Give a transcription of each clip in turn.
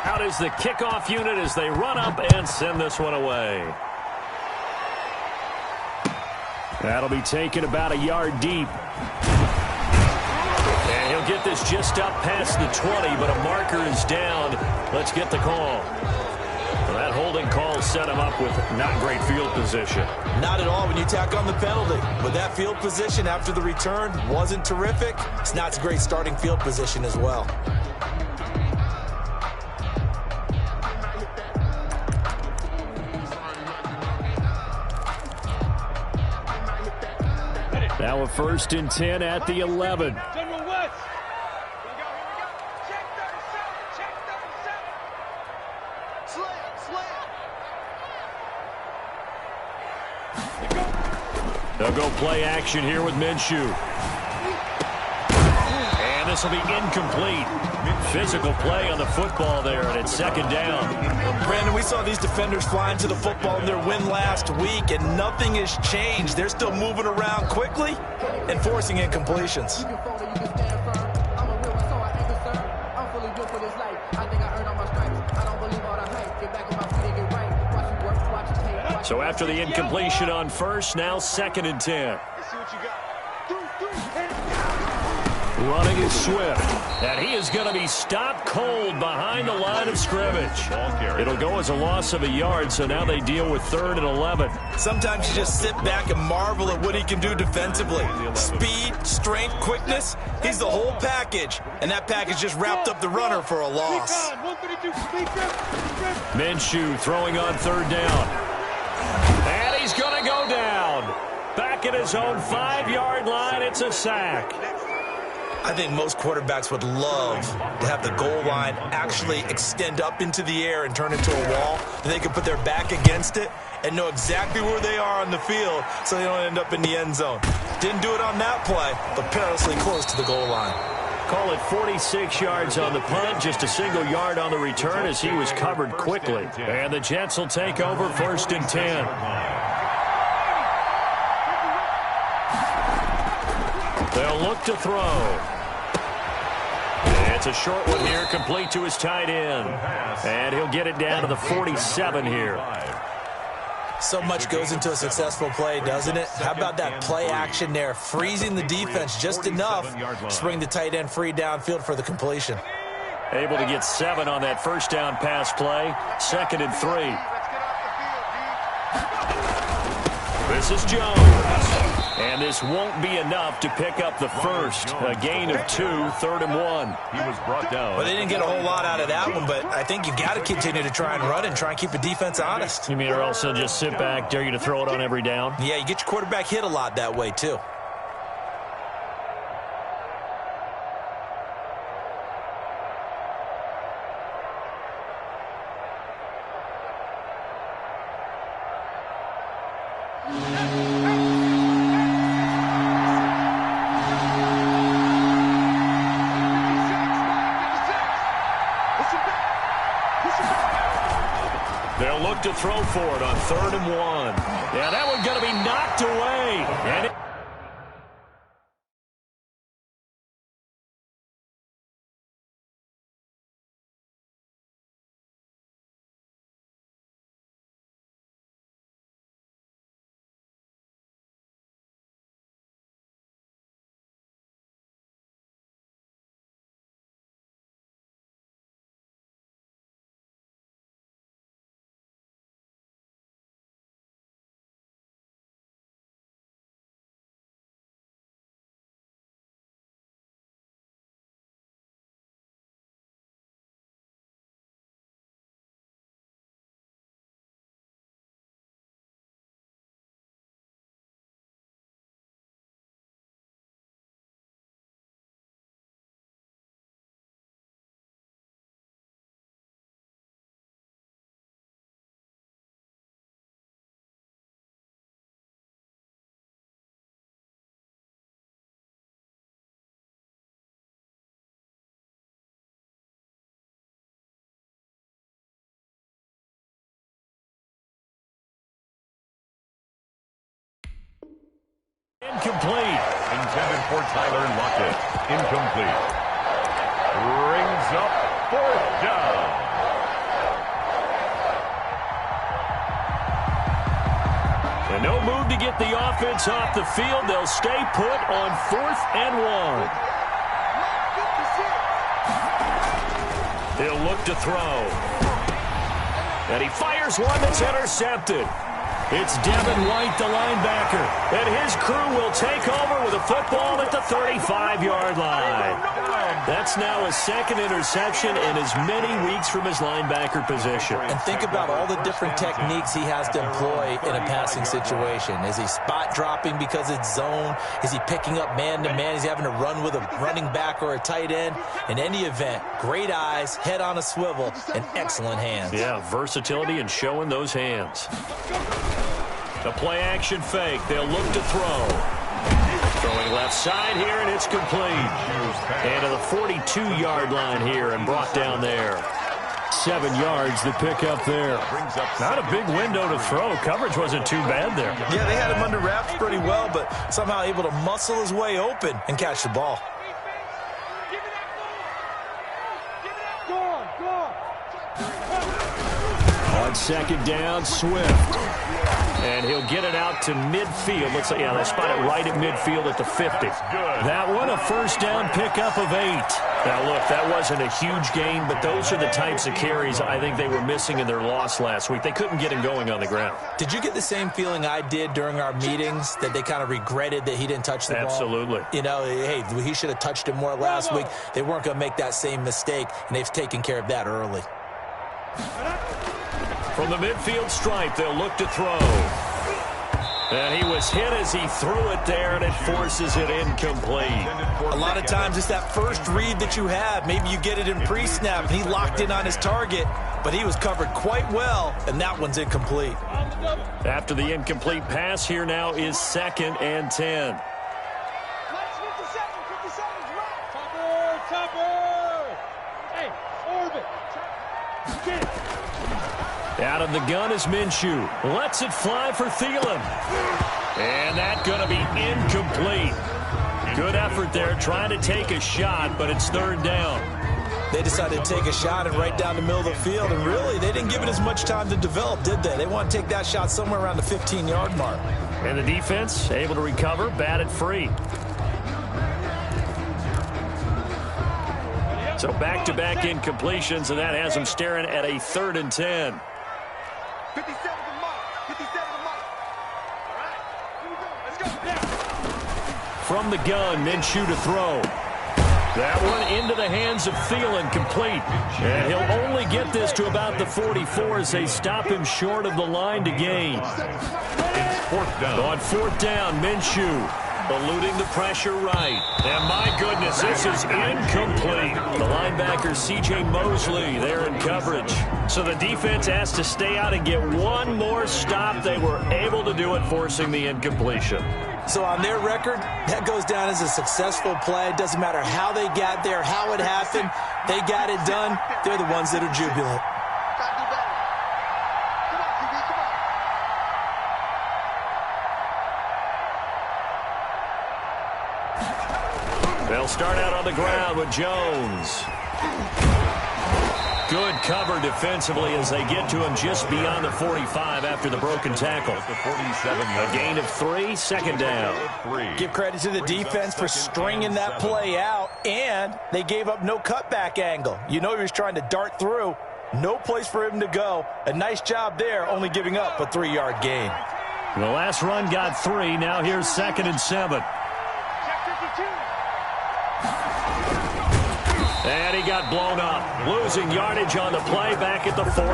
Out is the kickoff unit as they run up and send this one away. That'll be taken about a yard deep. And he'll get this just up past the 20, but a marker is down. Let's get the call. Well, that holding call set him up with not great field position. Not at all when you tack on the penalty. But that field position after the return wasn't terrific. It's not a great starting field position as well. Now a 1st and 10 at the 11. They'll go play action here with Minshew. And this will be incomplete. Physical play on the football there, and it's 2nd down. Brandon, we saw these defenders flying to the football in their win last week, and nothing has changed. They're still moving around quickly and forcing incompletions. So after the incompletion on 1st, now 2nd and 10. Running is Swift, and he is going to be stopped cold behind the line of scrimmage. It'll go as a loss of a yard, so now they deal with 3rd and 11. Sometimes you just sit back and marvel at what he can do defensively. Speed, strength, quickness, he's the whole package. And that package just wrapped up the runner for a loss. Minshew throwing on 3rd down. And he's going to go down. Back at his own 5-yard line, it's a sack. I think most quarterbacks would love to have the goal line actually extend up into the air and turn into a wall. And they can put their back against it and know exactly where they are on the field so they don't end up in the end zone. Didn't do it on that play, but perilously close to the goal line. Call it 46 yards on the punt, just a single yard on the return as he was covered quickly. And the Jets will take over 1st and 10. They'll look to throw. It's a short one here, complete to his tight end. And he'll get it down to the 47 here. So much goes into a successful play, doesn't it? How about that play action there, freezing the defense just enough to bring the tight end free downfield for the completion. Able to get 7 on that 1st down pass play. 2nd and 3. This is Jones. And this won't be enough to pick up the 1st. A gain of 2, 3rd and 1. He was brought down. Well, they didn't get a whole lot out of that one, but I think you got to continue to try and run and try and keep the defense honest. You mean or else they'll just sit back, dare you to throw it on every down? Yeah, you get your quarterback hit a lot that way, too. They'll look to throw for it on 3rd and 1. Yeah, that one's going to be knocked away. And incomplete. Intended for Tyler Lockett. Incomplete. Brings up 4th down. And no move to get the offense off the field. They'll stay put on 4th and 1. He'll look to throw. And he fires one that's intercepted. It's Devin White, the linebacker. And his crew will take over with a football at the 35-yard line. That's now his 2nd interception in as many weeks from his linebacker position. And think about all the different techniques he has to employ in a passing situation. Is he spot dropping because it's zone? Is he picking up man-to-man? Is he having to run with a running back or a tight end? In any event, great eyes, head on a swivel, and excellent hands. Yeah, versatility and showing those hands. The play-action fake. They'll look to throw. Throwing left side here, and it's complete. And to the 42-yard line here and brought down there. 7 yards to pick up there. Not a big window to throw. Coverage wasn't too bad there. Yeah, they had him under wraps pretty well, but somehow able to muscle his way open and catch the ball. On 2nd down, Swift. And he'll get it out to midfield. Looks like, yeah, they spot it right at midfield at the 50. That one, a 1st down pickup of 8. Now, look, that wasn't a huge gain, but those are the types of carries I think they were missing in their loss last week. They couldn't get him going on the ground. Did you get the same feeling I did during our meetings, that they kind of regretted that he didn't touch the ball? Absolutely. You know, hey, he should have touched it more last week. They weren't going to make that same mistake, and they've taken care of that early. From the midfield stripe, they'll look to throw. And he was hit as he threw it there, and it forces it incomplete. A lot of times it's that first read that you have. Maybe you get it in pre-snap, and he locked in on his target, but he was covered quite well, and that one's incomplete. After the incomplete pass, here now is 2nd and 10. Out of the gun is Minshew. Lets it fly for Thielen. And that's going to be incomplete. Good effort there trying to take a shot, but it's 3rd down. They decided to take a shot and right down the middle of the field, and really, they didn't give it as much time to develop, did they? They want to take that shot somewhere around the 15-yard mark. And the defense able to recover, batted free. So back-to-back incompletions, and that has them staring at a 3rd and 10. 57 to Mike. 57 to Mike. All right. Here we go. Let's go. From the gun, Minshew to throw. That one into the hands of Thielen, complete. And he'll only get this to about the 44 as they stop him short of the line to gain. It's 4th down. On 4th down, Minshew eluding the pressure right. And my goodness, this is incomplete. The linebacker, C.J. Mosley, there in coverage. So the defense has to stay out and get one more stop. They were able to do it, forcing the incompletion. So on their record, that goes down as a successful play. It doesn't matter how they got there, how it happened. They got it done. They're the ones that are jubilant. They'll start out on the ground with Jones. Good cover defensively as they get to him just beyond the 45 after the broken tackle. A gain of 3, 2nd down. Give credit to the defense for stringing that play out, and they gave up no cutback angle. You know he was trying to dart through. No place for him to go. A nice job there, only giving up a 3-yard gain. The last run got 3. Now here's 2nd and 7. And he got blown up, losing yardage on the play back at the 44.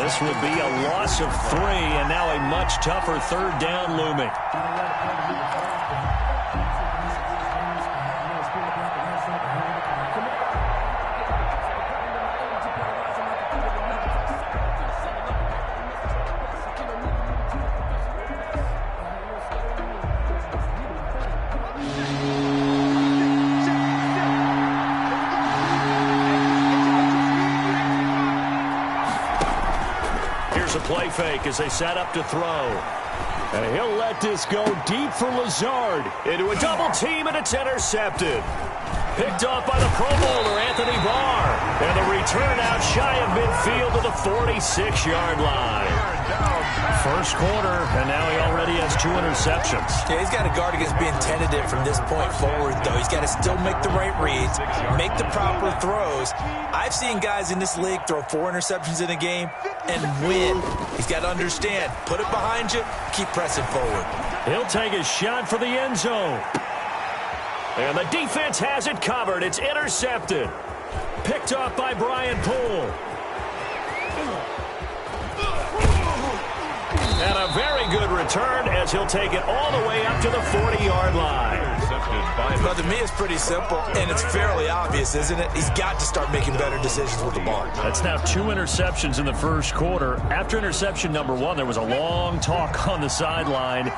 This would be a loss of 3, and now a much tougher 3rd down looming. Play fake as they set up to throw. And he'll let this go deep for Lazard. Into a double team, and it's intercepted. Picked off by the Pro Bowler, Anthony Barr. And the return out shy of midfield to the 46-yard line. First quarter, and now he already has 2 interceptions. Yeah, he's got to guard against being tentative from this point forward, though. He's got to still make the right reads, make the proper throws. I've seen guys in this league throw 4 interceptions in a game and win. He's got to understand, put it behind you, keep pressing forward. He'll take a shot for the end zone. And the defense has it covered. It's intercepted. Picked off by Brian Poole. And a very good return as he'll take it all the way up to the 40-yard line. Well, to me, it's pretty simple, and it's fairly obvious, isn't it? He's got to start making better decisions with the ball. That's now 2 interceptions in the first quarter. After interception number 1, there was a long talk on the sideline,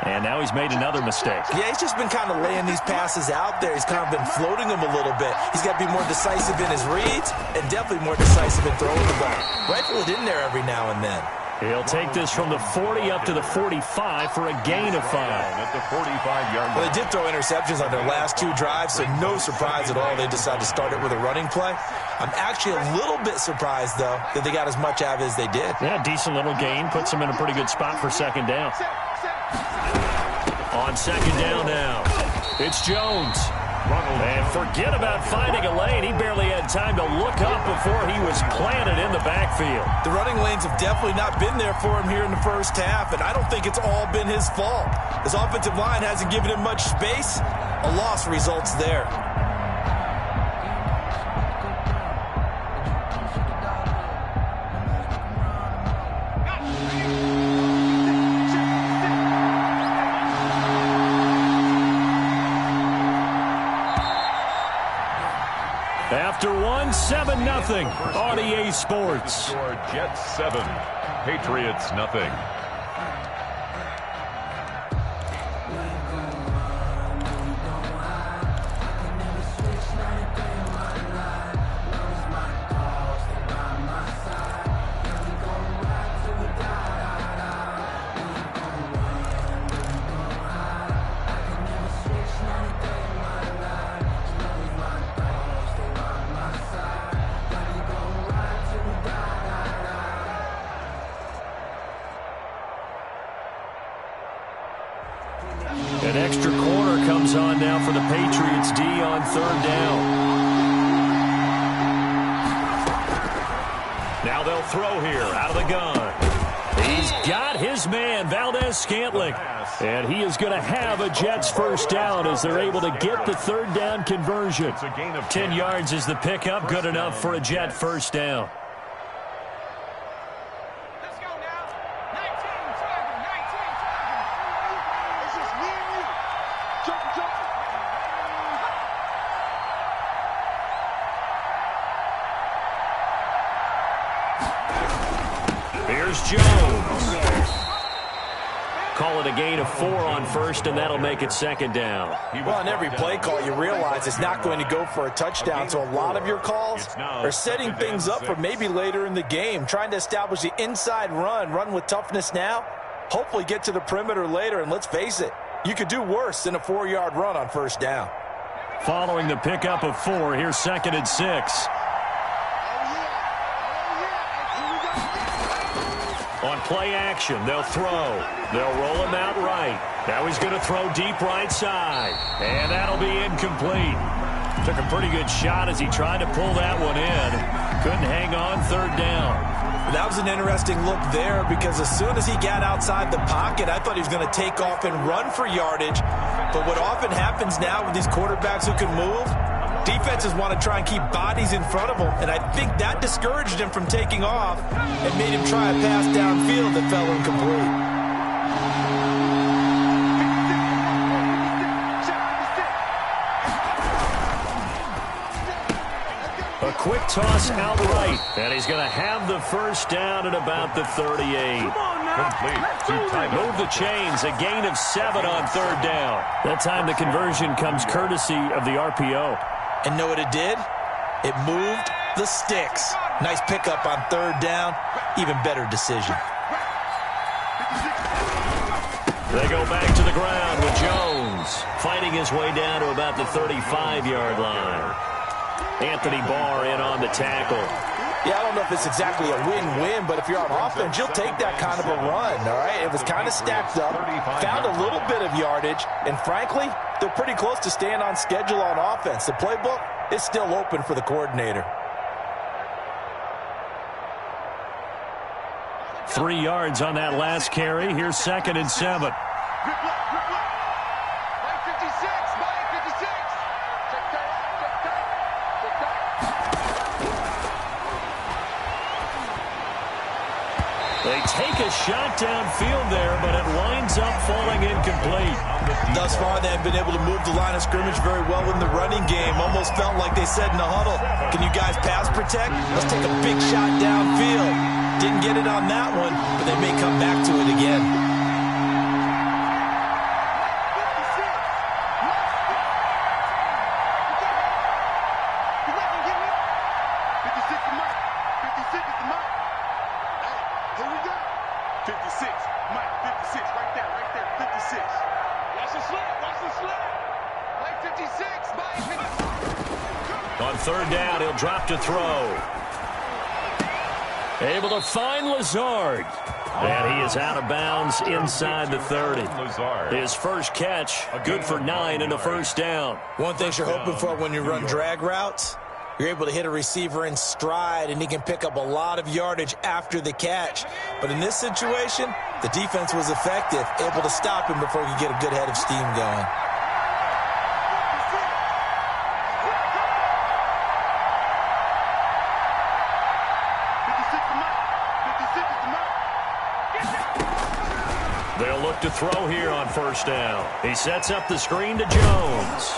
and now he's made another mistake. Yeah, he's just been kind of laying these passes out there. He's kind of been floating them a little bit. He's got to be more decisive in his reads and definitely more decisive in throwing the ball. Rifle it in there every now and then. He'll take this from the 40 up to the 45 for a gain of 5. At the 45-yard line. Well, they did throw interceptions on their last 2 drives, so no surprise at all they decided to start it with a running play. I'm actually a little bit surprised, though, that they got as much out of it as they did. Yeah, decent little gain. Puts them in a pretty good spot for second down. On second down now, it's Jones. And forget about finding a lane. He barely had time to look up before he was planted in the backfield. The running lanes have definitely not been there for him here in the first half, and I don't think it's all been his fault. His offensive line hasn't given him much space. A loss results there. After 7-0, RDA Sports. Jets 7, Patriots nothing. An extra corner comes on now for the Patriots D on third down. Now they'll throw here out of the gun. He's got his man, Valdez-Scantling. And he is going to have a Jets first down as they're able to get the third down conversion. 10 yards is the pickup, good enough for a Jet first down. Here's Jones. Call it a gain of 4 on first, and that'll make it second down. Well, on every play call, you realize it's not going to go for a touchdown, so a lot of your calls are setting things up for maybe later in the game, trying to establish the inside run with toughness now, hopefully get to the perimeter later, and let's face it, you could do worse than a 4-yard run on first down. Following the pickup of 4, here's second and 6. On play action, they'll throw. They'll roll him out right. Now he's going to throw deep right side. And that'll be incomplete. Took a pretty good shot as he tried to pull that one in. Couldn't hang on third down. That was an interesting look there because as soon as he got outside the pocket, I thought he was going to take off and run for yardage. But what often happens now with these quarterbacks who can move, defenses want to try and keep bodies in front of them, and I think that discouraged him from taking off and made him try a pass downfield that fell incomplete. A quick toss outright, and he's going to have the first down at about the 38. Move the chains, a gain of 7 on third down. That time the conversion comes courtesy of the RPO. And know what it did? It moved the sticks. Nice pickup on third down. Even better decision. They go back to the ground with Jones fighting his way down to about the 35-yard line. Anthony Barr in on the tackle. Yeah, I don't know if it's exactly a win-win, but if you're on offense, you'll take that kind of a run, all right? It was kind of stacked up, found a little bit of yardage, and frankly, they're pretty close to staying on schedule on offense. The playbook is still open for the coordinator. 3 yards on that last carry. Here's 2nd and 7. They take a shot downfield there, but it winds up falling incomplete. Thus far, they have been able to move the line of scrimmage very well in the running game. Almost felt like they said in the huddle, can you guys pass protect? Let's take a big shot downfield. Didn't get it on that one, but they may come back to it again. On 3rd down, he'll drop to throw. Able to find Lazard. And he is out of bounds inside the 30. His first catch, good for 9 and a first down. One thing you're hoping for when you run drag routes, you're able to hit a receiver in stride, and he can pick up a lot of yardage after the catch. But in this situation, the defense was effective, able to stop him before he could get a good head of steam going. They'll look to throw here on 1st down. He sets up the screen to Jones.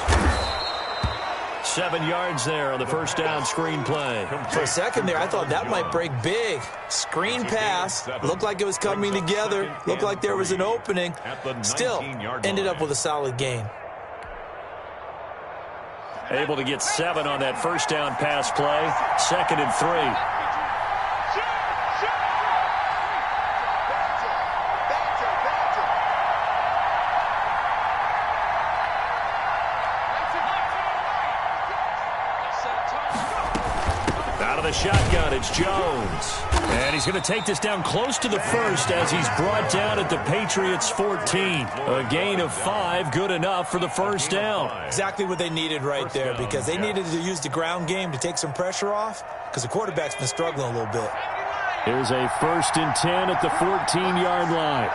7 yards there on the 1st down screen play. For a second there, I thought that might break big. Screen pass. Looked like it was coming together. Looked like there was an opening. Still, ended up with a solid gain. Able to get 7 on that 1st down pass play. 2nd and 3. Shotgun, it's Jones. And he's going to take this down close to the 1st as he's brought down at the Patriots 14. A gain of 5, good enough for the 1st down. Exactly what they needed right there, because they needed to use the ground game to take some pressure off, because the quarterback's been struggling a little bit. Here's a 1st and 10 at the 14-yard line.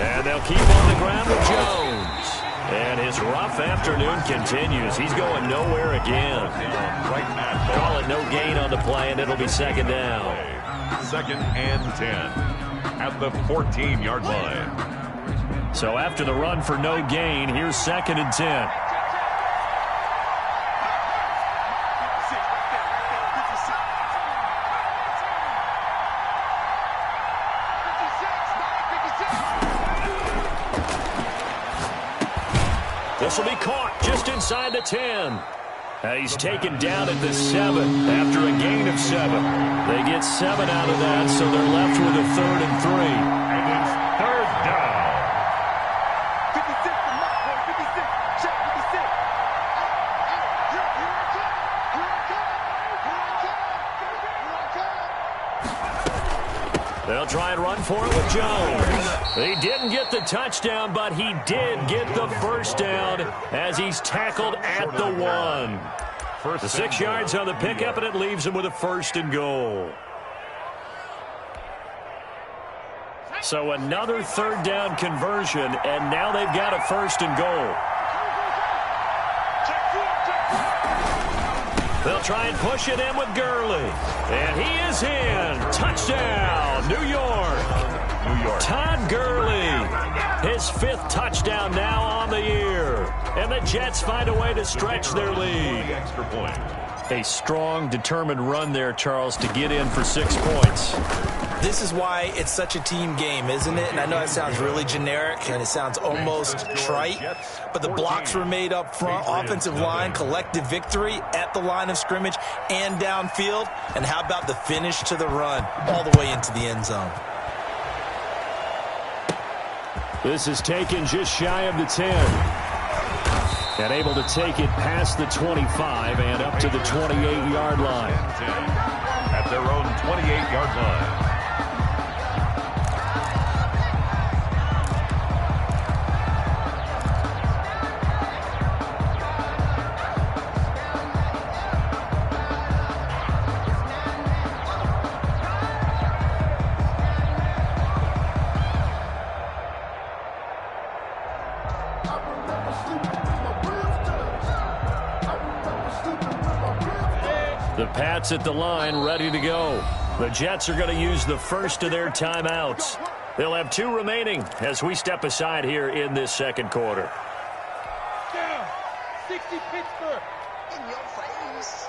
And they'll keep on the ground with Jones. And his rough afternoon continues. He's going nowhere again. Call it no gain on the play, and it'll be 2nd down. 2nd and 10 at the 14-yard line. So after the run for no gain, here's 2nd and 10. This will be caught just inside the 10. He's taken down at the 7 after a gain of 7. They get 7 out of that, so they're left with a 3rd and 3. And it's 3rd down. 56 to Mike, 56. Check 56. Here I come. They'll try and run for it with Jones. He didn't get the touchdown, but he did get the 1st down as he's tackled at the 1. The 6 yards on the pickup, and it leaves him with a 1st and goal. So another 3rd down conversion, and now they've got a 1st and goal. They'll try and push it in with Gurley. And he is in. Touchdown, New York. Todd Gurley, his 5th touchdown now on the year. And the Jets find a way to stretch their lead. Extra point. A strong, determined run there, Charles, to get in for 6 points. This is why it's such a team game, isn't it? And I know it sounds really generic and it sounds almost trite, but the blocks were made up front, offensive line, collective victory at the line of scrimmage and downfield. And how about the finish to the run all the way into the end zone? This is taken just shy of the 10. And able to take it past the 25 and up to the 28-yard line. At their own 28-yard line. The Pats at the line, ready to go. The Jets are going to use the first of their timeouts. They'll have 2 remaining as we step aside here in this second quarter. Down. 60 Pittsburgh. In your face.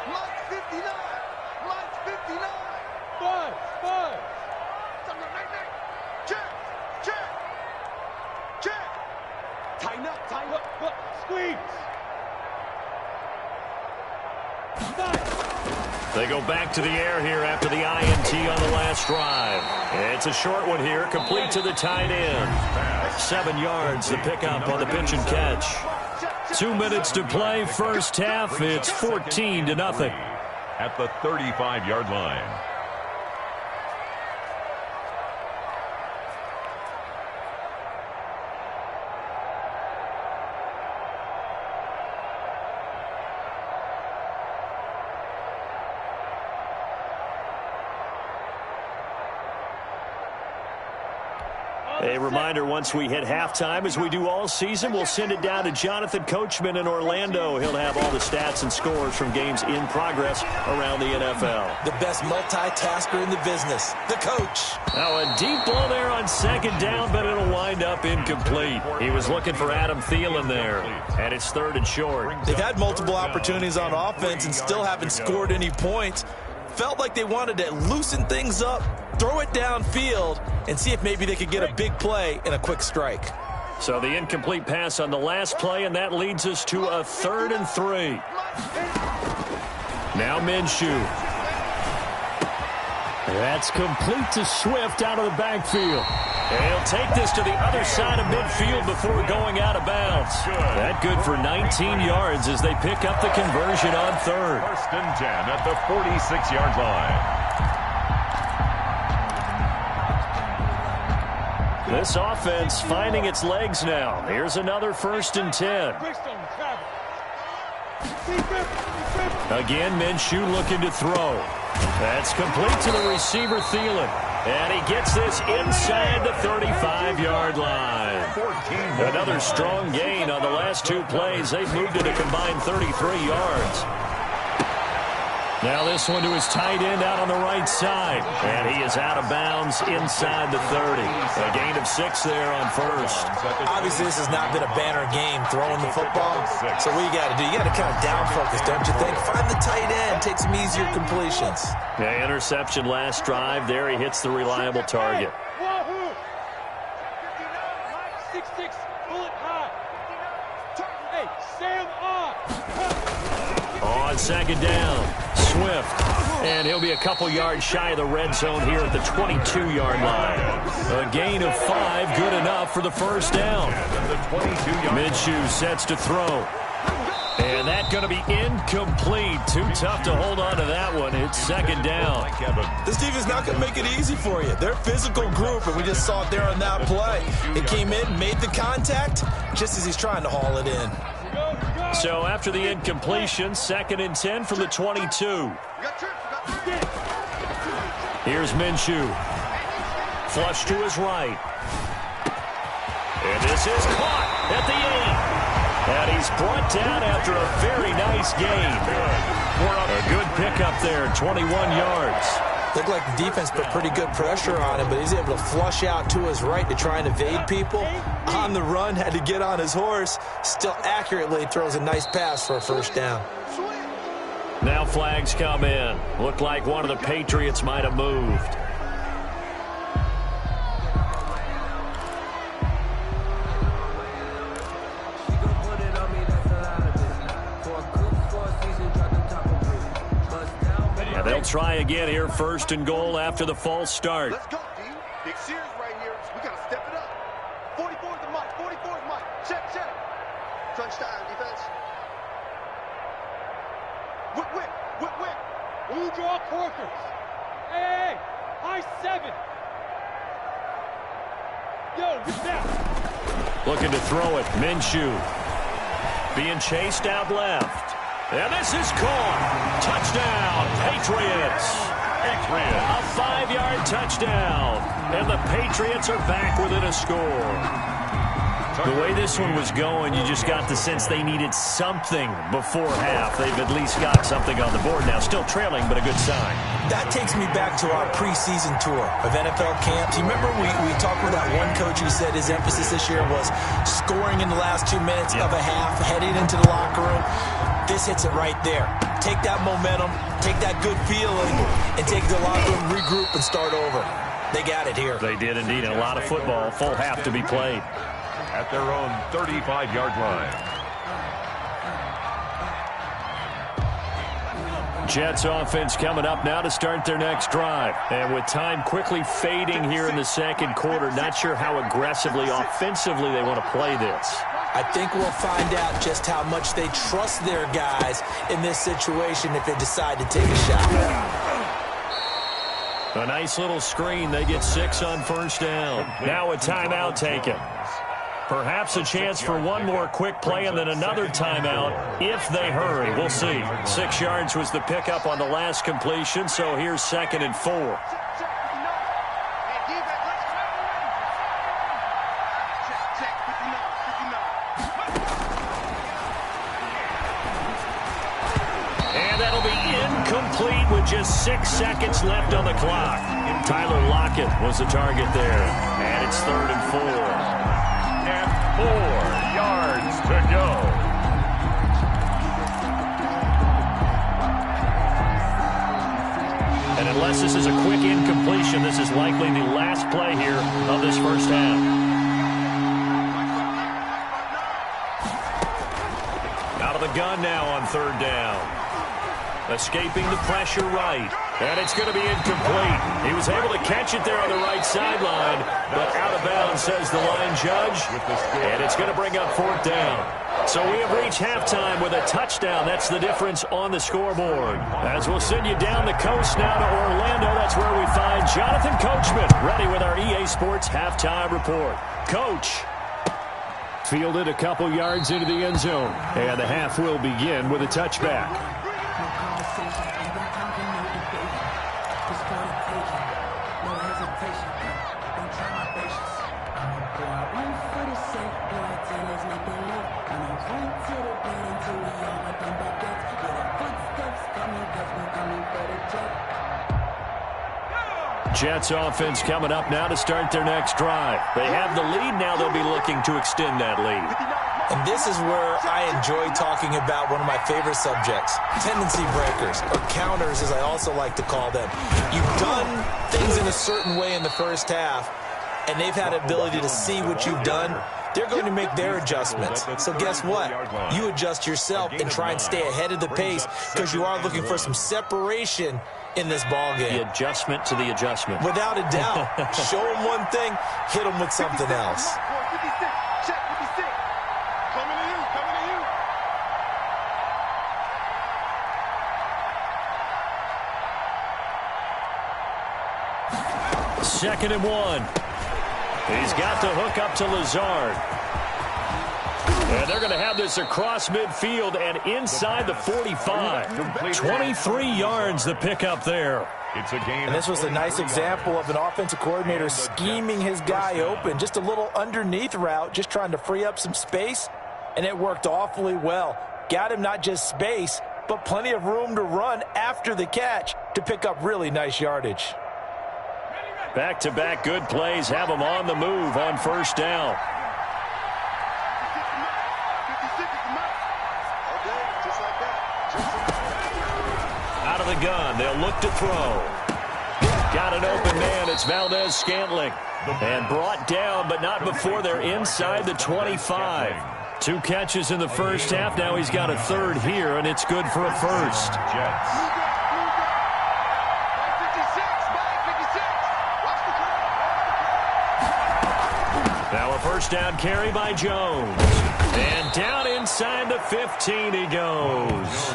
Mike 59. Mike 59. 5. Check. Tighten up. Squeeze. They go back to the air here after the INT on the last drive. It's a short one here, complete to the tight end. 7 yards, the pickup on the pitch and catch. 2 minutes to play, first half. It's 14-0. At the 35-yard line. A reminder, once we hit halftime, as we do all season, we'll send it down to Jonathan Coachman in Orlando. He'll have all the stats and scores from games in progress around the NFL. The best multitasker in the business, the coach. Now a deep ball there on second down, but it'll wind up incomplete. He was looking for Adam Thielen there, and it's 3rd and short. They've had multiple opportunities on offense and still haven't scored any points. Felt like they wanted to loosen things up, throw it downfield, and see if maybe they could get a big play and a quick strike. So the incomplete pass on the last play, and that leads us to a 3rd and 3. Now Minshew. That's complete to Swift out of the backfield. And he'll take this to the other side of midfield before going out of bounds. That good for 19 yards as they pick up the conversion on 3rd. 1st and 10 at the 46-yard line. This offense finding its legs now. Here's another 1st and 10. Again, Minshew looking to throw. That's complete to the receiver, Thielen. And he gets this inside the 35-yard line. Another strong gain on the last 2 plays. They've moved it a combined 33 yards. Now this one to his tight end out on the right side. And he is out of bounds inside the 30. A gain of 6 there on 1st. Obviously, this has not been a banner game throwing the football. So what you got to do, you got to kind of down focus, don't you think? Find the tight end, take some easier completions. Yeah, interception last drive. There he hits the reliable target. Wahoo! 6'6", bullet high. Hey, Sam On second down, Swift. And he'll be a couple yards shy of the red zone here at the 22-yard line. A gain of 5, good enough for the first down. Minshew sets to throw. And that's going to be incomplete. Too tough to hold on to that one. It's second down. This defense not going to make it easy for you. They're a physical group, and we just saw it there on that play. It came in, made the contact, just as he's trying to haul it in. So after the incompletion, 2nd and 10 from the 22. Here's Minshew. Flush to his right. And this is caught at the 8. And he's brought down after a very nice gain. A good pickup there, 21 yards. Looked like the defense put pretty good pressure on him, but he's able to flush out to his right to try and evade people. On the run, had to get on his horse. Still accurately throws a nice pass for a first down. Now flags come in. Looked like one of the Patriots might have moved. And they'll try again here, 1st and goal after the false start. Let's go, D. Big series right here. We got to step it up. 44 is the mic. 44 is mic. Crunch time, defense. Whip. Blue draw corkers. Hey, high 7. Yo, get that. Looking to throw it. Minshew being chased out left. And this is caught. Touchdown, Patriots. A 5-yard touchdown. And the Patriots are back within a score. The way this one was going, you just got the sense they needed something before half. They've at least got something on the board now. Still trailing, but a good sign. That takes me back to our preseason tour of NFL camps. You remember we talked with that one coach who said his emphasis this year was scoring in the last 2 minutes of a half, heading into the locker room. This hits it right there. Take that momentum, take that good feeling, and take the locker room, regroup, and start over. They got it here. They did indeed. A lot of football, full half to be played. At their own 35-yard line. Jets offense coming up now to start their next drive. And with time quickly fading here in the second quarter, not sure how aggressively, offensively they want to play this. I think we'll find out just how much they trust their guys in this situation if they decide to take a shot. A nice little screen. They get 6 on first down. Now a timeout taken. Perhaps a chance for one more quick play and then another timeout if they hurry. We'll see. 6 yards was the pickup on the last completion, so here's 2nd and 4. And that'll be incomplete with just 6 seconds left on the clock. Tyler Lockett was the target there. And it's 3rd and 4. 4 yards to go. And unless this is a quick incompletion, this is likely the last play here of this first half. Out of the gun now on 3rd down. Escaping the pressure right. And it's going to be incomplete. He was able to catch it there on the right sideline, but out of bounds, says the line judge. And it's going to bring up 4th down. So we have reached halftime with a touchdown. That's the difference on the scoreboard. As we'll send you down the coast now to Orlando, that's where we find Jonathan Coachman, ready with our EA Sports halftime report. Coach. Fielded a couple yards into the end zone. And the half will begin with a touchback. Jets offense coming up now to start their next drive. They have the lead now. They'll be looking to extend that lead. And this is where I enjoy talking about one of my favorite subjects, tendency breakers, or counters as I also like to call them. You've done things in a certain way in the first half, and they've had the ability to see what you've done. They're going to make their adjustments. So guess what? You adjust yourself and try and stay ahead of the pace because you are looking for some separation in this ball game. The adjustment to the adjustment. Without a doubt. Show them one thing, hit them with something else. Second and 1. He's got the hook up to Lazard. And they're going to have this across midfield and inside the 45. 23 yards the pickup there. It's a gain. And this was a nice example of an offensive coordinator scheming his guy open. Just a little underneath route, just trying to free up some space. And it worked awfully well. Got him not just space, but plenty of room to run after the catch to pick up really nice yardage. Back-to-back good plays have them on the move on first down. Out of the gun, they'll look to throw. Got an open man, it's Valdez-Scantling. And brought down, but not before they're inside the 25. 2 catches in the first half, now he's got a third here, and it's good for a first. Jets. Now a first down carry by Jones. And down inside the 15 he goes.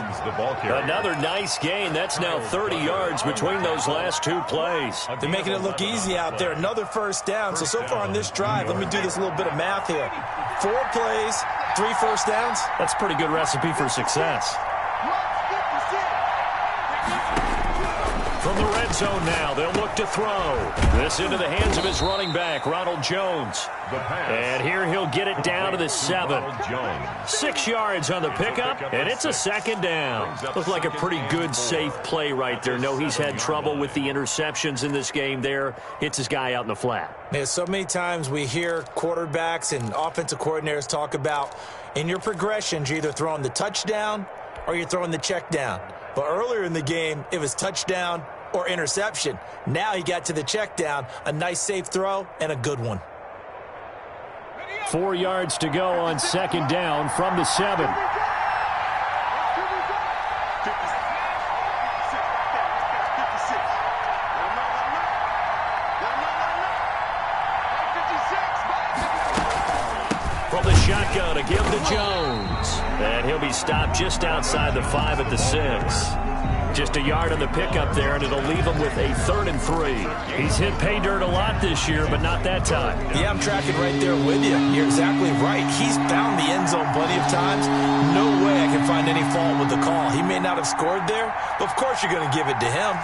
Another nice gain. That's now 30 yards between those last two plays. They're making it look easy out there. Another first down. So far on this drive, let me do this little bit of math here. 4 plays, 3 first downs. That's a pretty good recipe for success. From the red zone now, they'll look to throw. This into the hands of his running back, Ronald Jones. And here he'll get it down to the 7. 6 yards on the pickup, and it's a second down. Looked like a pretty good, safe play right there. No, he's had trouble with the interceptions in this game there. Hits his guy out in the flat. Man, so many times we hear quarterbacks and offensive coordinators talk about in your progressions, you're either throwing the touchdown or you're throwing the check down. But earlier in the game, it was touchdown or interception. Now he got to the check down, a nice safe throw, and a good one. 4 yards to go on second down from the 7. From the shotgun, a give to Jones. And he'll be stopped just outside the 5 at the 6. Just a yard on the pickup there, and it'll leave him with a 3rd and 3. He's hit pay dirt a lot this year, but not that time. Yeah, I'm tracking right there with you. You're exactly right. He's found the end zone plenty of times. No way I can find any fault with the call. He may not have scored there, but of course you're going to give it to him.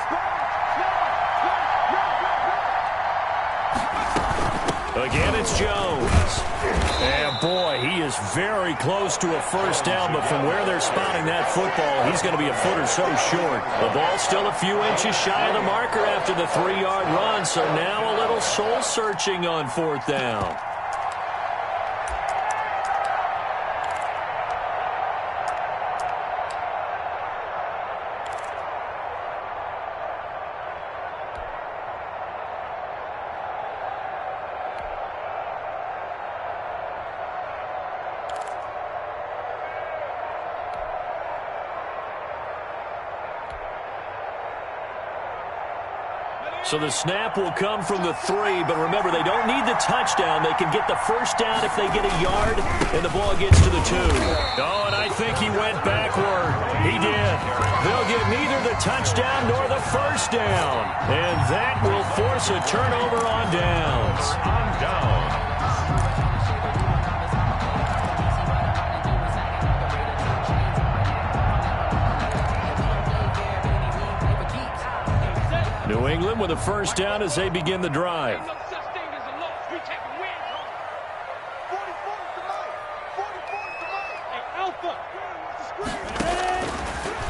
Again, it's Jones. And boy, he is very close to a first down, but from where they're spotting that football, he's going to be a foot or so short. The ball's still a few inches shy of the marker after the 3-yard run, so now a little soul-searching on 4th down. So the snap will come from the 3, but remember, they don't need the touchdown. They can get the first down if they get a yard, and the ball gets to the 2. Oh, and I think he went backward. He did. They'll get neither the touchdown nor the first down, and that will force a turnover on downs. On down. New England with a first down as they begin the drive.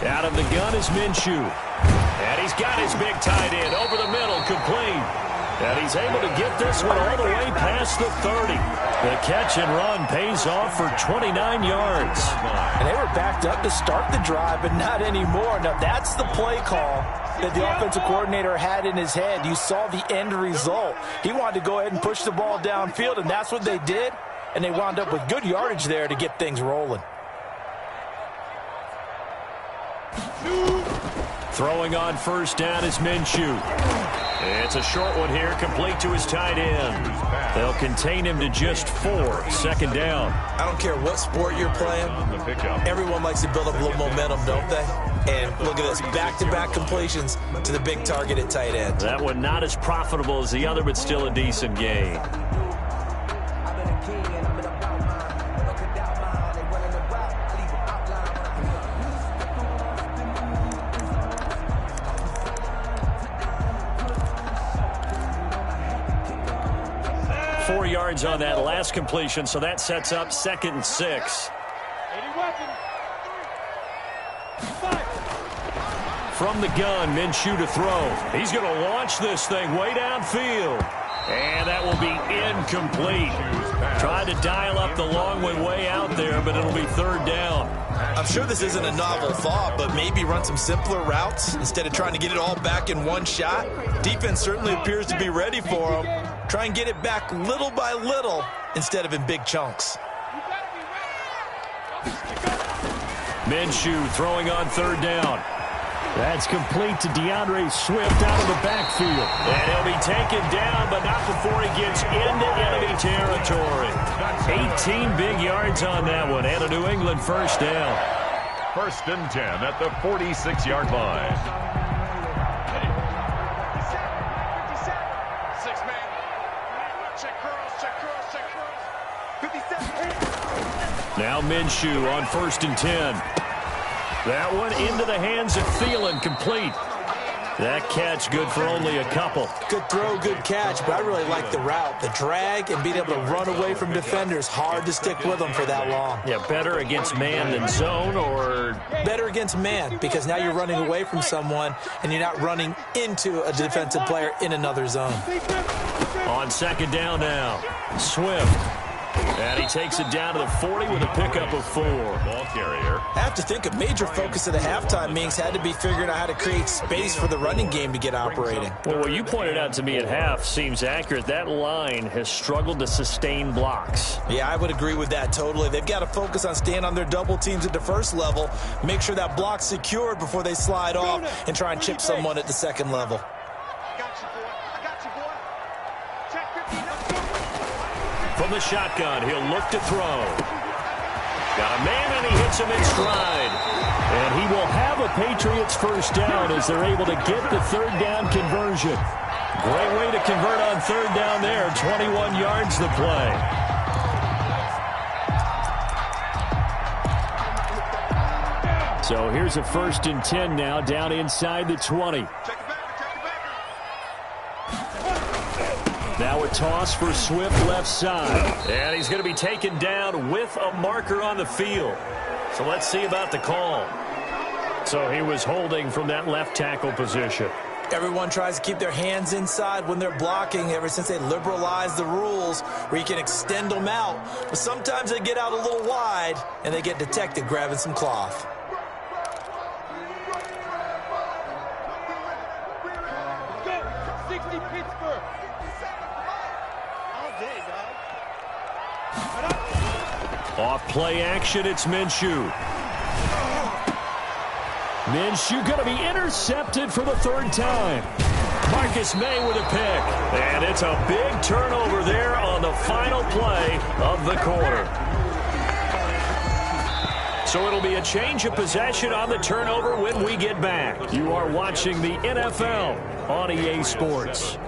Out of the gun is Minshew. And he's got his big tight end over the middle, complete. And he's able to get this one all the way past the 30. The catch and run pays off for 29 yards. And they were backed up to start the drive, but not anymore. Now, that's the play call that the offensive coordinator had in his head. You saw the end result. He wanted to go ahead and push the ball downfield, and that's what they did. And they wound up with good yardage there to get things rolling. Throwing on first down is Minshew. It's a short one here, complete to his tight end. They'll contain him to just 4, second down. I don't care what sport you're playing. Everyone likes to build up a little momentum, don't they? And look at this, back-to-back completions to the big target at tight end. That one not as profitable as the other, but still a decent gain. 4 yards on that last completion, so that sets up 2nd and 6. From the gun, Minshew to throw. He's going to launch this thing way downfield. And that will be incomplete. Tried to dial up the long one way out there, but it'll be 3rd down. I'm sure this isn't a novel thought, but maybe run some simpler routes instead of trying to get it all back in one shot. Defense certainly appears to be ready for them. Try and get it back little by little instead of in big chunks. Minshew throwing on 3rd down. That's complete to DeAndre Swift out of the backfield. And he'll be taken down, but not before he gets into enemy territory. 18 big yards on that one, and a New England first down. 1st and 10 at the 46-yard line. Now Minshew on 1st and 10. That one into the hands of Thielen, complete. That catch good for only a couple. Good throw, good catch, but I really like the route. The drag and being able to run away from defenders. Hard to stick with them for that long. Yeah, better against man than zone, or? Better against man, because now you're running away from someone and you're not running into a defensive player in another zone. On 2nd down now, Swift. And he takes it down to the 40 with a pickup of 4. Ball carrier. I have to think a major focus of the halftime meetings had to be figuring out how to create space for the running game to get operating. Well, what you pointed out to me at half seems accurate. That line has struggled to sustain blocks. Yeah, I would agree with that totally. They've got to focus on staying on their double teams at the first level, make sure that block's secured before they slide off and try and chip someone at the second level. From the shotgun, he'll look to throw. Got a man, and he hits him in stride. And he will have a Patriots first down as they're able to get the 3rd down conversion. Great way to convert on 3rd down there. 21 yards the play. So here's a 1st and 10 now, down inside the 20. Now a toss for Swift left side. And he's going to be taken down with a marker on the field. So let's see about the call. So he was holding from that left tackle position. Everyone tries to keep their hands inside when they're blocking ever since they liberalized the rules where you can extend them out. But sometimes they get out a little wide and they get detected grabbing some cloth. Off play action, it's Minshew. Minshew going to be intercepted for the 3rd time. Marcus May with a pick. And it's a big turnover there on the final play of the quarter. So it'll be a change of possession on the turnover when we get back. You are watching the NFL on EA Sports.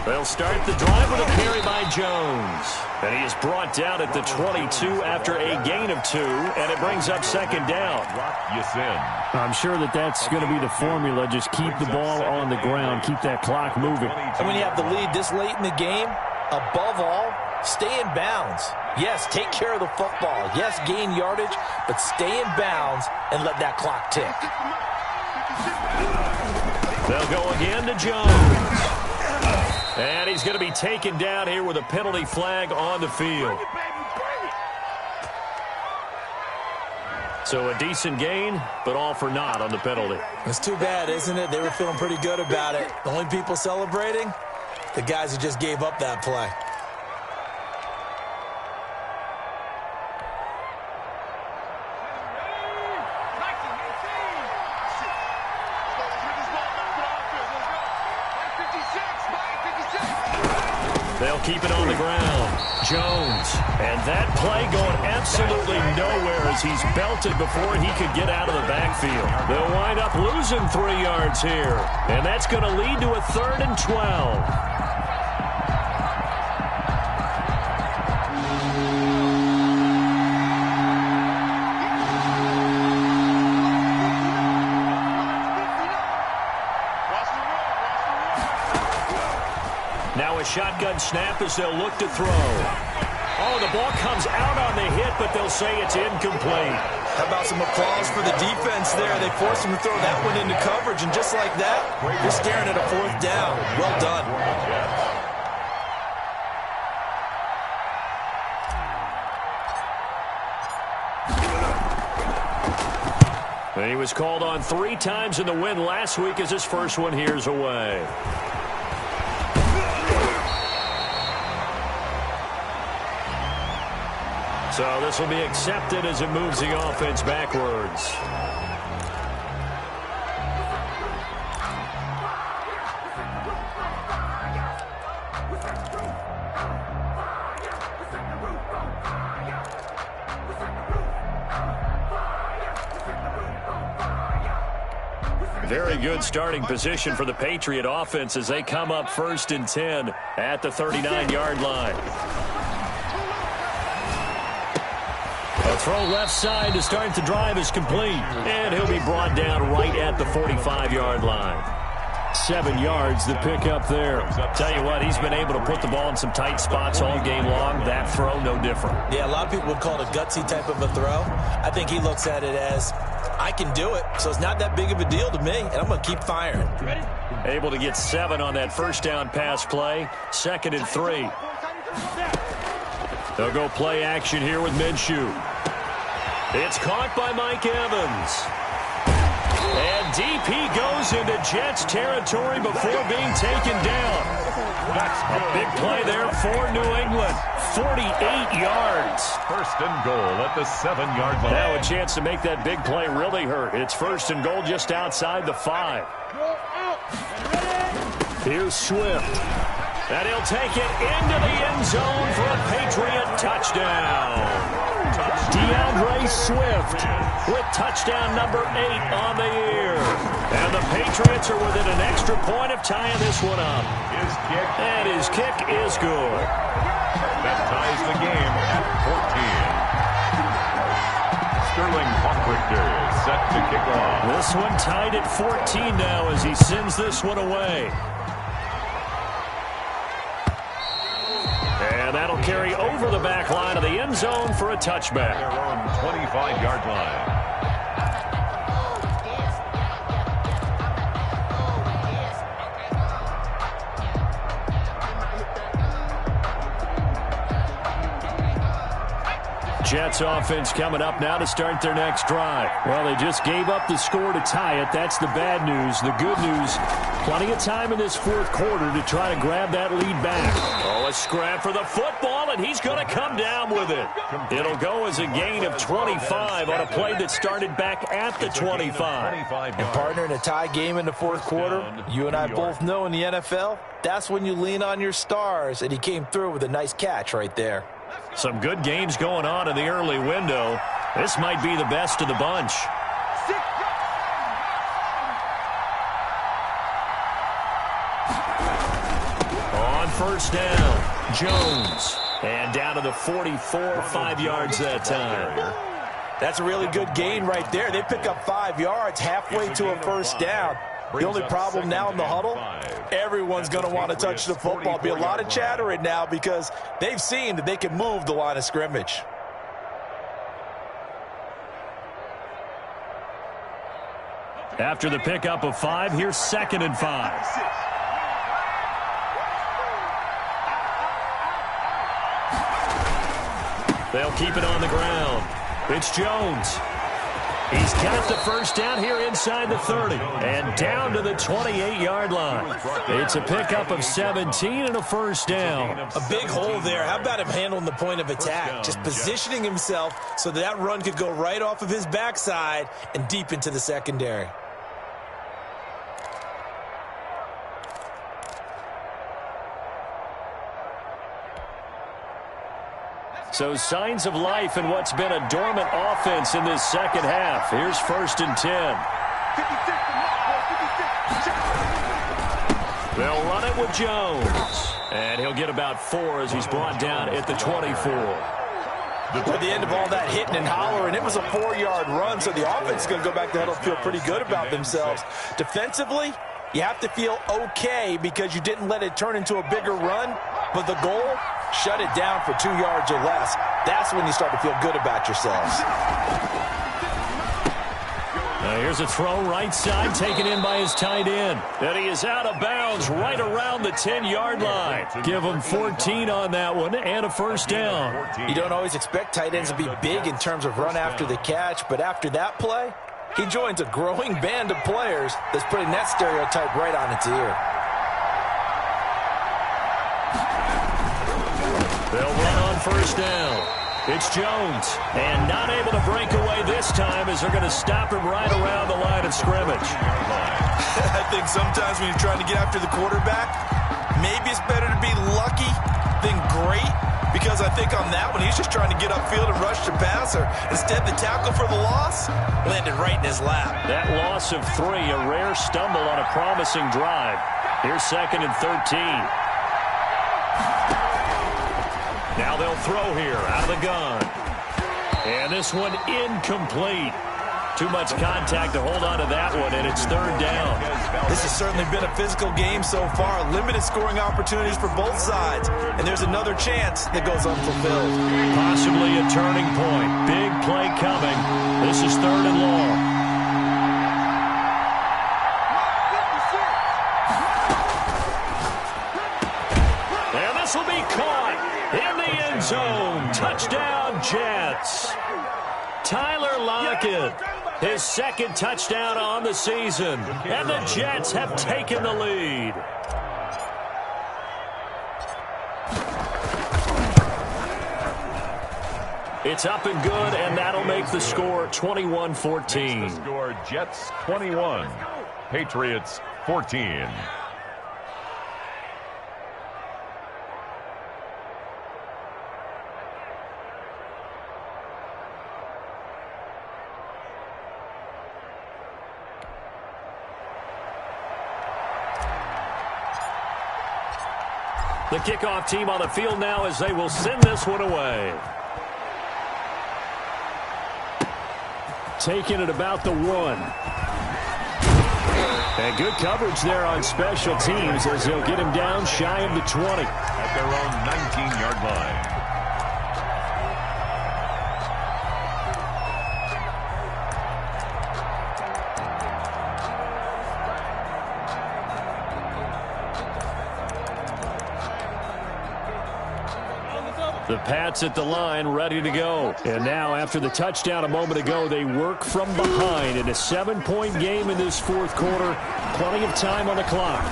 They'll start the drive with a carry by Jones. And he is brought down at the 22 after a gain of 2, and it brings up 2nd down. I'm sure that's going to be the formula. Just keep the ball on the ground, keep that clock moving. And when you have the lead this late in the game, above all, stay in bounds. Yes, take care of the football. Yes, gain yardage, but stay in bounds and let that clock tick. They'll go again to Jones. And he's going to be taken down here with a penalty flag on the field. So a decent gain, but all for naught on the penalty. It's too bad, isn't it? They were feeling pretty good about it. The only people celebrating, the guys who just gave up that play. They'll keep it on the ground. Jones. And that play going absolutely nowhere as he's belted before he could get out of the backfield. They'll wind up losing 3 yards here. And that's going to lead to a 3rd and 12. Now a shotgun snap as they'll look to throw. Oh, the ball comes out on the hit, but they'll say it's incomplete. How about some applause for the defense there? They forced him to throw that one into coverage, and just like that, you're staring at a 4th down. Well done. And he was called on 3 times in the win last week as his first one here's away. So this will be accepted as it moves the offense backwards. Very good starting position for the Patriot offense as they come up 1st and 10 at the 39-yard line. A throw left side to start the drive is complete, and he'll be brought down right at the 45-yard line. 7 yards the pick up there. Tell you what, he's been able to put the ball in some tight spots all game long. That throw, no different. Yeah, a lot of people would call it a gutsy type of a throw. I think he looks at it as, I can do it, so it's not that big of a deal to me, and I'm going to keep firing. Able to get 7 on that first down pass play. 2nd and 3. They'll go play action here with Minshew. It's caught by Mike Evans. And deep he goes into Jets territory before being taken down. A big play there for New England. 48 yards. 1st and goal at the 7-yard line. Now a chance to make that big play really hurt. It's 1st and goal just outside the 5. Here's Swift. And he'll take it into the end zone for a Patriot touchdown. DeAndre Swift with touchdown number 8 on the year. And the Patriots are within an extra point of tying this one up. And his kick is good. That ties the game at 14. Sterling Hockrichter is set to kick off. This one tied at 14 now as he sends this one away. And that'll carry over the back line of the end zone for a touchback. Their own 25-yard line. Jets offense coming up now to start their next drive. Well, they just gave up the score to tie it. That's the bad news. The good news, plenty of time in this 4th quarter to try to grab that lead back. Oh, a scrap for the football, and he's going to come down with it. It'll go as a gain of 25 on a play that started back at the 25. And partner, in a tie game in the 4th quarter, you and I both know in the NFL, that's when you lean on your stars, and he came through with a nice catch right there. Some good games going on in the early window. This might be the best of the bunch. On 1st down, Jones. And down to the 44, 5 yards that time. That's a really good gain right there. They pick up 5 yards halfway to a 1st down. The only problem now in the huddle, everyone's going to want to touch the football. Be a lot of chattering now because they've seen that they can move the line of scrimmage. After the pickup of 5, here's 2nd and 5. They'll keep it on the ground. It's Jones. He's got the 1st down here inside the 30 and down to the 28-yard line. It's a pickup of 17 and a 1st down. A big hole there. How about him handling the point of attack? Just positioning himself so that run could go right off of his backside and deep into the secondary. So signs of life in what's been a dormant offense in this 2nd half. Here's 1st and 10. They'll run it with Jones. And he'll get about 4 as he's brought down at the 24. At the end of all that hitting and hollering, it was a 4-yard run, so the offense is going to go back to huddle and feel pretty good about themselves. Defensively, you have to feel okay because you didn't let it turn into a bigger run, but the goal, shut it down for 2 yards or less. That's when you start to feel good about yourselves. Now here's a throw right side taken in by his tight end. And he is out of bounds right around the 10-yard line. Give him 14 on that one and a 1st down. You don't always expect tight ends to be big in terms of run after the catch, but after that play, He joins a growing band of players that's putting that stereotype right on its ear. They'll run on first down. It's Jones, and not able to break away this time as they're going to stop him right around the line of scrimmage. I think sometimes when you're trying to get after the quarterback, maybe it's better to be lucky than great, because I think on that one, he's just trying to get upfield and rush the passer. Instead, the tackle for the loss landed right in his lap. That loss of 3, a rare stumble on a promising drive. Here's 2nd and 13. Now they'll throw here out of the gun. And this one incomplete. Too much contact to hold on to that one, and it's 3rd down. This has certainly been a physical game so far. Limited scoring opportunities for both sides. And there's another chance that goes unfulfilled. Possibly a turning point. Big play coming. This is 3rd and long. And this will be caught in the end zone. Touchdown, Jets. Tyler Lockett, his 2nd touchdown on the season. And the Jets have taken the lead. It's up and good, and that'll make the score 21-14. The score, Jets 21, Patriots 14. The kickoff team on the field now as they will send this one away. Taking it about the 1. And good coverage there on special teams as they'll get him down shy of the 20. At their own 19-yard line. The Pats at the line, ready to go. And now, after the touchdown a moment ago, they work from behind in a 7-point game in this 4th quarter. Plenty of time on the clock.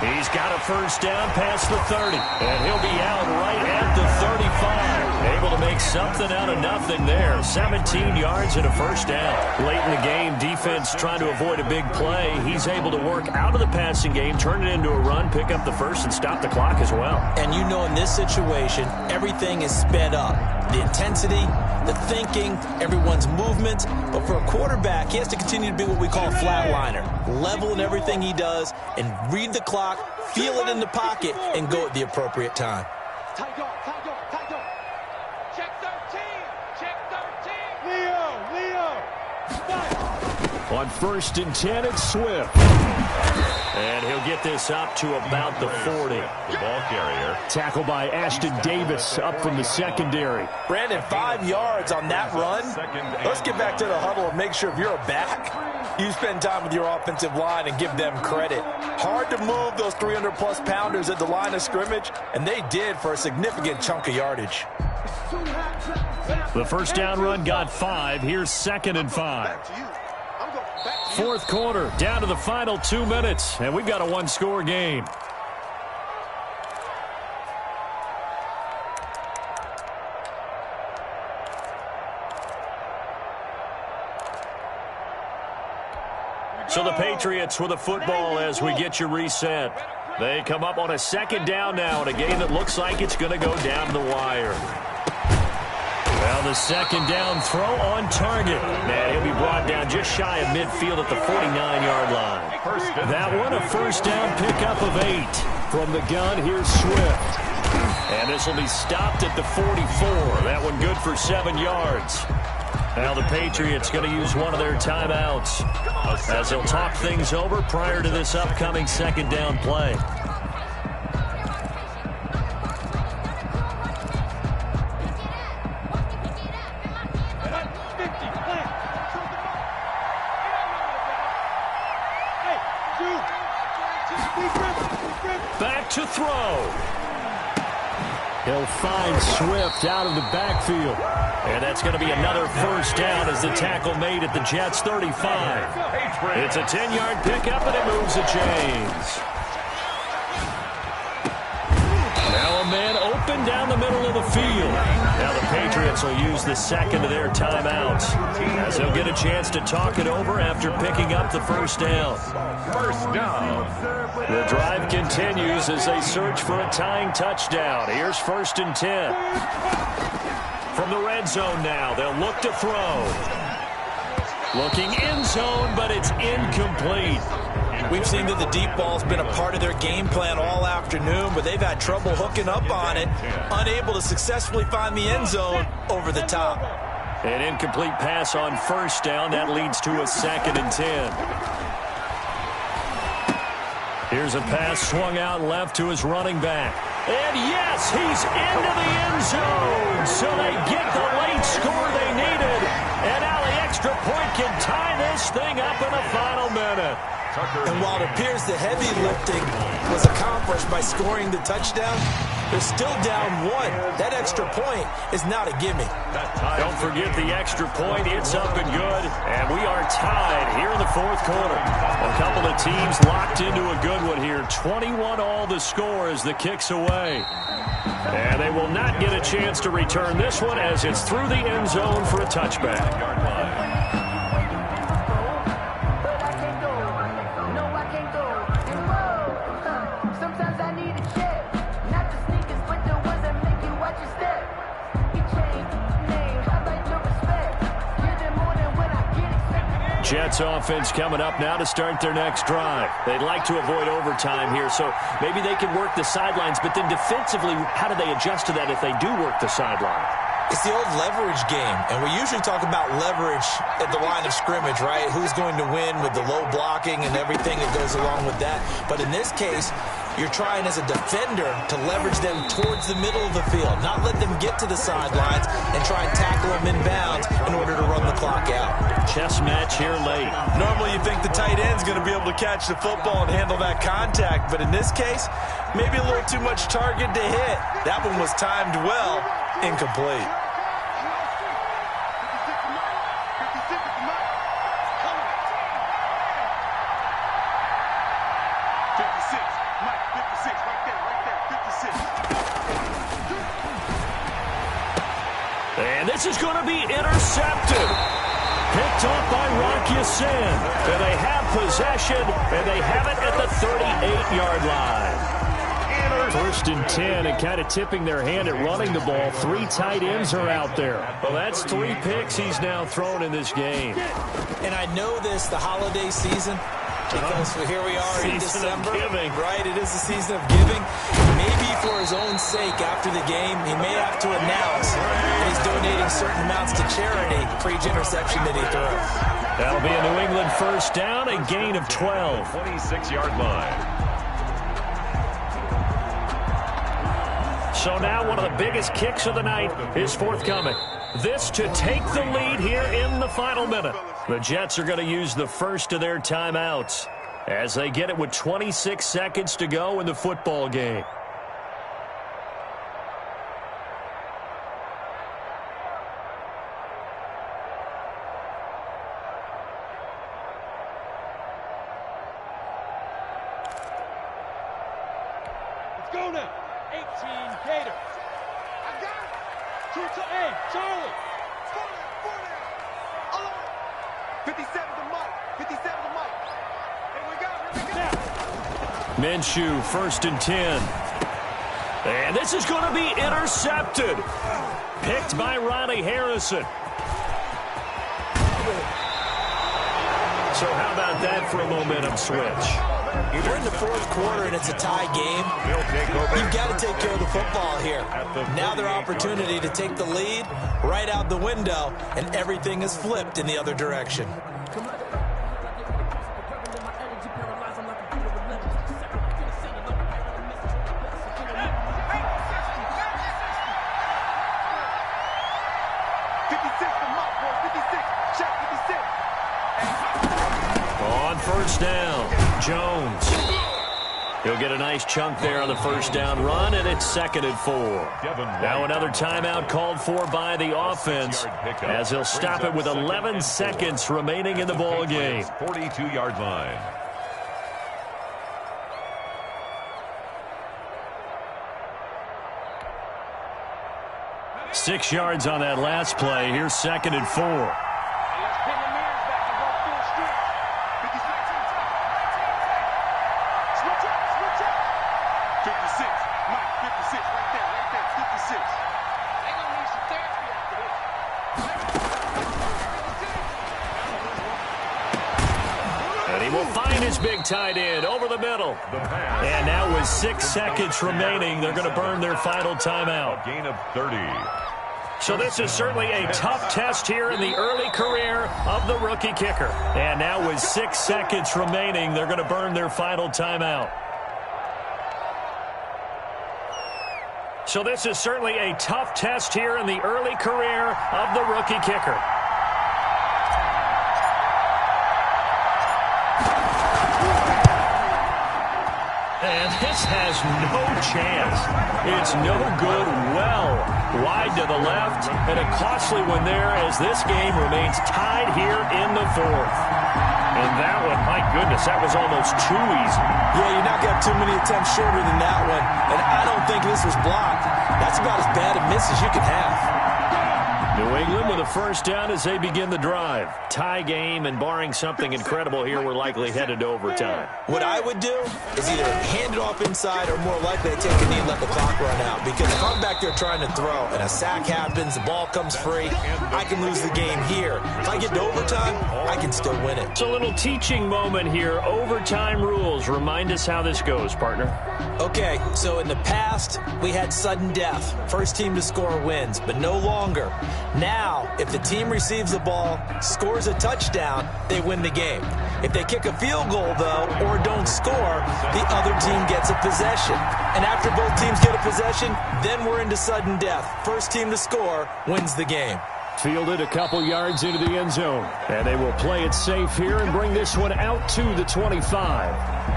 He's got a first down past the 30. And he'll be out right at the 35. Able to make something out of nothing there. 17 yards and a first down. Late in the game, defense trying to avoid a big play. He's able to work out of the passing game, turn it into a run, pick up the first, and stop the clock as well. And you know in this situation, everything is sped up. The intensity, the thinking, everyone's movement. But for a quarterback, he has to continue to be what we call a flatliner. Level in everything he does and read the clock, feel it in the pocket, and go at the appropriate time. Tight dog, tight dog, tight dog. Check 13, check 13. Leo. Spike. On 1st and 10, it's Swift. And he'll get this up to about the 40. The ball carrier. Tackled by Ashton Davis up from the secondary. Brandon, 5 yards on that run. Let's get back to the huddle and make sure if you're a back, you spend time with your offensive line and give them credit. Hard to move those 300-plus pounders at the line of scrimmage, and they did for a significant chunk of yardage. The first down run got 5. Here's 2nd and 5. 4th quarter, down to the final 2 minutes, and we've got a 1-score game. So the Patriots with a football as we get you reset. They come up on a 2nd down now in a game that looks like it's going to go down to the wire. Well, the 2nd down throw on target. And he'll be brought down just shy of midfield at the 49-yard line. That one, a first down pickup of 8. From the gun, here's Swift. And this will be stopped at the 44. That one good for 7 yards. Now the Patriots going to use one of their timeouts as they'll talk things over prior to this upcoming 2nd down play. Back to throw. He'll find Swift out of the backfield. And that's going to be another first down as the tackle made at the Jets' 35. It's a 10-yard pickup, and it moves the chains. Now a man open down the middle of the field. Now the Patriots will use the second of their timeouts as they'll get a chance to talk it over after picking up the first down. First down. The drive continues as they search for a tying touchdown. Here's 1st and 10. From the red zone now, they'll look to throw. Looking end zone, but it's incomplete. We've seen that the deep ball's been a part of their game plan all afternoon, but they've had trouble hooking up on it, unable to successfully find the end zone over the top. An incomplete pass on first down. That leads to a 2nd and 10. Here's a pass swung out left to his running back. And yes, he's into the end zone. So they get the late score they needed. And now the extra point can tie this thing up in the final minute. And while it appears the heavy lifting was accomplished by scoring the touchdown, they're still down 1. That extra point is not a gimme. Don't forget the extra point. It's up and good. And we are tied here in the 4th quarter. A couple of teams locked into a good one here. 21-all the score as the kick's away. And they will not get a chance to return this one as it's through the end zone for a touchback. Jets offense coming up now to start their next drive. They'd like to avoid overtime here, so maybe they can work the sidelines, but then defensively, how do they adjust to that if they do work the sideline? It's the old leverage game, and we usually talk about leverage at the line of scrimmage, right? Who's going to win with the low blocking and everything that goes along with that. But in this case, you're trying as a defender to leverage them towards the middle of the field, not let them get to the sidelines and try and tackle them inbounds in order to run the clock out. Chess match here late. Normally you think the tight end's going to be able to catch the football and handle that contact, but in this case, maybe a little too much target to hit. That one was timed well, incomplete. And this is going to be intercepted. Picked off by Rock Ya-Sin. And they have possession, and they have it at the 38-yard line. 1st and 10, and kind of tipping their hand at running the ball. 3 tight ends are out there. Well, that's 3 picks he's now thrown in this game. And I know this, the holiday season, because here we are in December, right? It is the season of giving. Maybe for his own sake, after the game, he may have to announce that he's donating certain amounts to charity for each interception that he throws. That'll be a New England first down, a gain of 12. 26-yard line. So now one of the biggest kicks of the night is forthcoming. This to take the lead here in the final minute. The Jets are going to use the first of their timeouts as they get it with 26 seconds to go in the football game. Let's go now. 18 Gators. I got it. Hey, Charlie. 57 to Mike. 57 to Mike. Here we go. Minshew, 1st and 10. And this is going to be intercepted. Picked by Ronnie Harrison. So how about that for a momentum switch? We're in the 4th quarter and it's a tie game. You've got to take care of the football here. Now their opportunity to take the lead right out the window, and everything is flipped in the other direction. On first down, Jones. He'll get a nice chunk there on the first down run, and it's 2nd and 4. Now another timeout called for by the offense as he'll stop it with 11 seconds remaining in the ball game. 42-yard line. Six yards on that last play. Here's 2nd and 4. Big tight end over the middle. And now with 6 seconds remaining, they're going to burn their final timeout. A gain of 30. So this is certainly a tough test here in the early career of the rookie kicker. And now with 6 seconds remaining, they're going to burn their final timeout. So this is certainly a tough test here in the early career of the rookie kicker. And this has no chance. It's no good. Well wide to the left, and a costly one there as this game remains tied here in the 4th. And that one, my goodness, that was almost too easy. Yeah, you're not going to have too many attempts shorter than that one, and I don't think this was blocked. That's about as bad a miss as you can have. New England with a first down as they begin the drive. Tie game, and barring something incredible here, we're likely headed to overtime. What I would do is either hand it off inside or more likely to take a knee and let the clock run out. Because if I'm back there trying to throw and a sack happens, the ball comes free, I can lose the game here. If I get to overtime, I can still win it. It's a little teaching moment here. Overtime rules. Remind us how this goes, partner. Okay, so in the past, we had sudden death. First team to score wins, but no longer. Now, if the team receives the ball, scores a touchdown, they win the game. If they kick a field goal, though, or don't score, the other team gets a possession. And after both teams get a possession, then we're into sudden death. First team to score wins the game. Fielded a couple yards into the end zone. And they will play it safe here and bring this one out to the 25.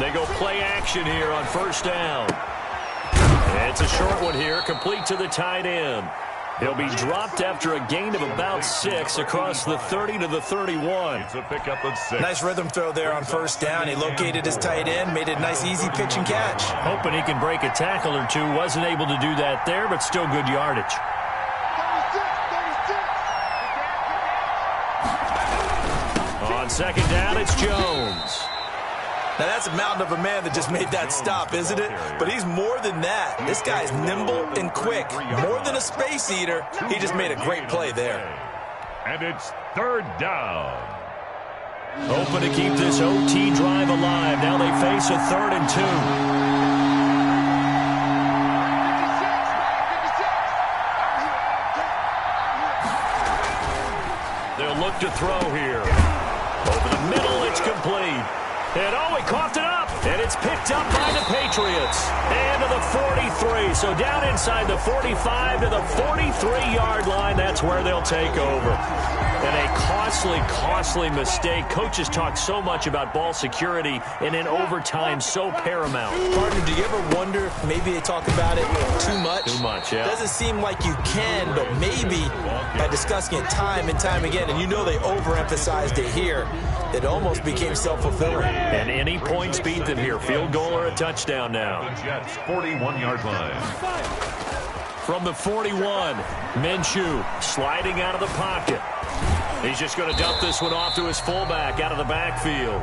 They go play action here on first down. It's a short one here, complete to the tight end. He'll be dropped after a gain of about 6 across the 30 to the 31. It's a pickup of 6. Nice rhythm throw there on first down. He located his tight end, made it a nice easy pitch and catch. Hoping he can break a tackle or two. Wasn't able to do that there, but still good yardage. On second down, it's Jones. Now, that's a mountain of a man that just made that stop, isn't it? But he's more than that. This guy's nimble and quick. More than a space eater, he just made a great play there. And it's third down. Hoping to keep this OT drive alive. Now they face a 3rd and 2. They'll look to throw here. Over the middle, it's complete. And he coughed it up, and it's picked up by the Patriots. And to the 43, so down inside the 45 to the 43-yard line, that's where they'll take over. And a costly mistake. Coaches talk so much about ball security, and in overtime, so paramount. Partner, do you ever wonder if maybe they talk about it too much? Too much, yeah. Doesn't seem like you can, but maybe by discussing it time and time again, and you know they overemphasized it here, it almost became self-fulfilling. And any points beat them here. Field goal or a touchdown now. The Jets' 41-yard line. From the 41, Minshew sliding out of the pocket. He's just going to dump this one off to his fullback out of the backfield.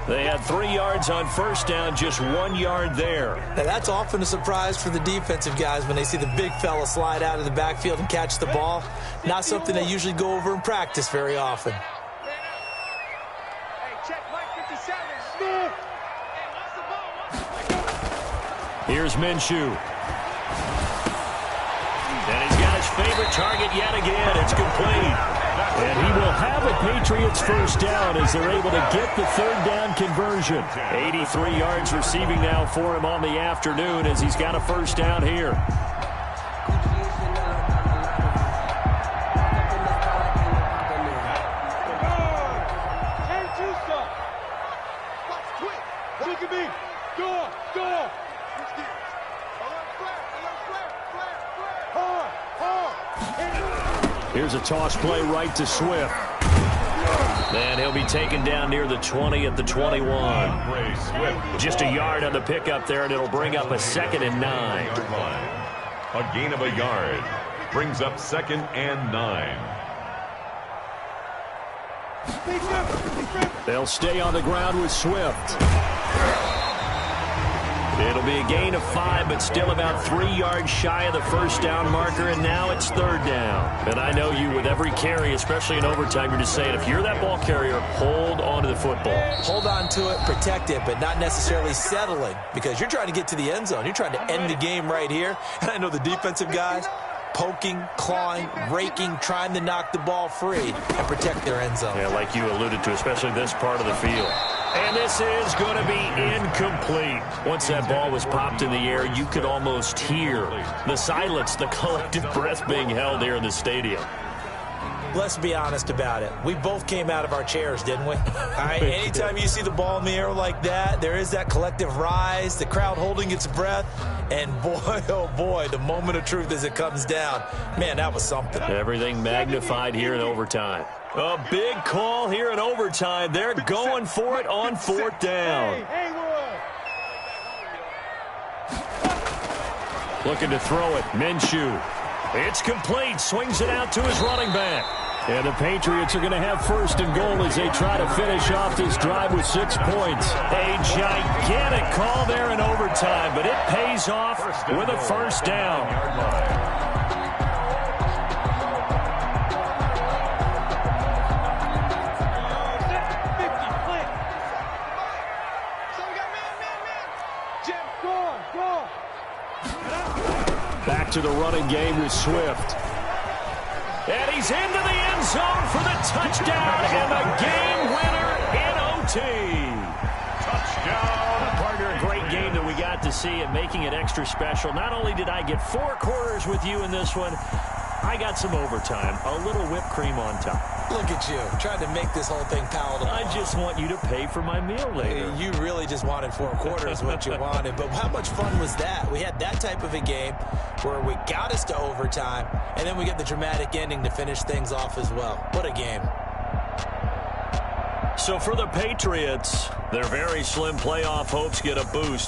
They had 3 yards on first down, just 1 yard there. Now, that's often a surprise for the defensive guys when they see the big fella slide out of the backfield and catch the ball. Not something they usually go over in practice very often. Here's Minshew. And he's got his favorite target yet again. It's complete. And he will have a Patriots first down as they're able to get the third down conversion. 83 yards receiving now for him on the afternoon as he's got a first down here. Here's a toss play right to Swift. And he'll be taken down near the 20 at the 21. Just a yard on the pickup there, and it'll bring up a 2nd and 9. A gain of a yard brings up 2nd and 9. They'll stay on the ground with Swift. It'll be a gain of 5, but still about 3 yards shy of the first down marker, and now it's third down. And I know you, with every carry, especially in overtime, you're just saying, if you're that ball carrier, hold on to the football. Hold on to it, protect it, but not necessarily settling, because you're trying to get to the end zone. You're trying to end the game right here. And I know the defensive guys, poking, clawing, raking, trying to knock the ball free and protect their end zone. Yeah, like you alluded to, especially this part of the field. And this is going to be incomplete. Once that ball was popped in the air, you could almost hear the silence, the collective breath being held here in the stadium. Let's be honest about it. We both came out of our chairs, didn't we? All right, anytime you see the ball in the air like that, there is that collective rise, the crowd holding its breath, and boy, oh boy, the moment of truth as it comes down. Man, that was something. Everything magnified here in overtime. A big call here in overtime. They're going for it on 4th down. Looking to throw it. Minshew. It's complete. Swings it out to his running back. And the Patriots are going to have 1st and goal as they try to finish off this drive with 6 points. A gigantic call there in overtime, but it pays off with a first down. Back to the running game with Swift. And he's into the end zone for the touchdown and the game winner in OT. Touchdown. Partner, a great game that we got to see and making it extra special. Not only did I get 4 quarters with you in this one, I got some overtime, a little whipped cream on top. Look at you, trying to make this whole thing palatable. I just want you to pay for my meal later. You really just wanted 4 quarters, what you wanted. But how much fun was that? We had that type of a game where we got us to overtime, and then we get the dramatic ending to finish things off as well. What a game. So for the Patriots, their very slim playoff hopes get a boost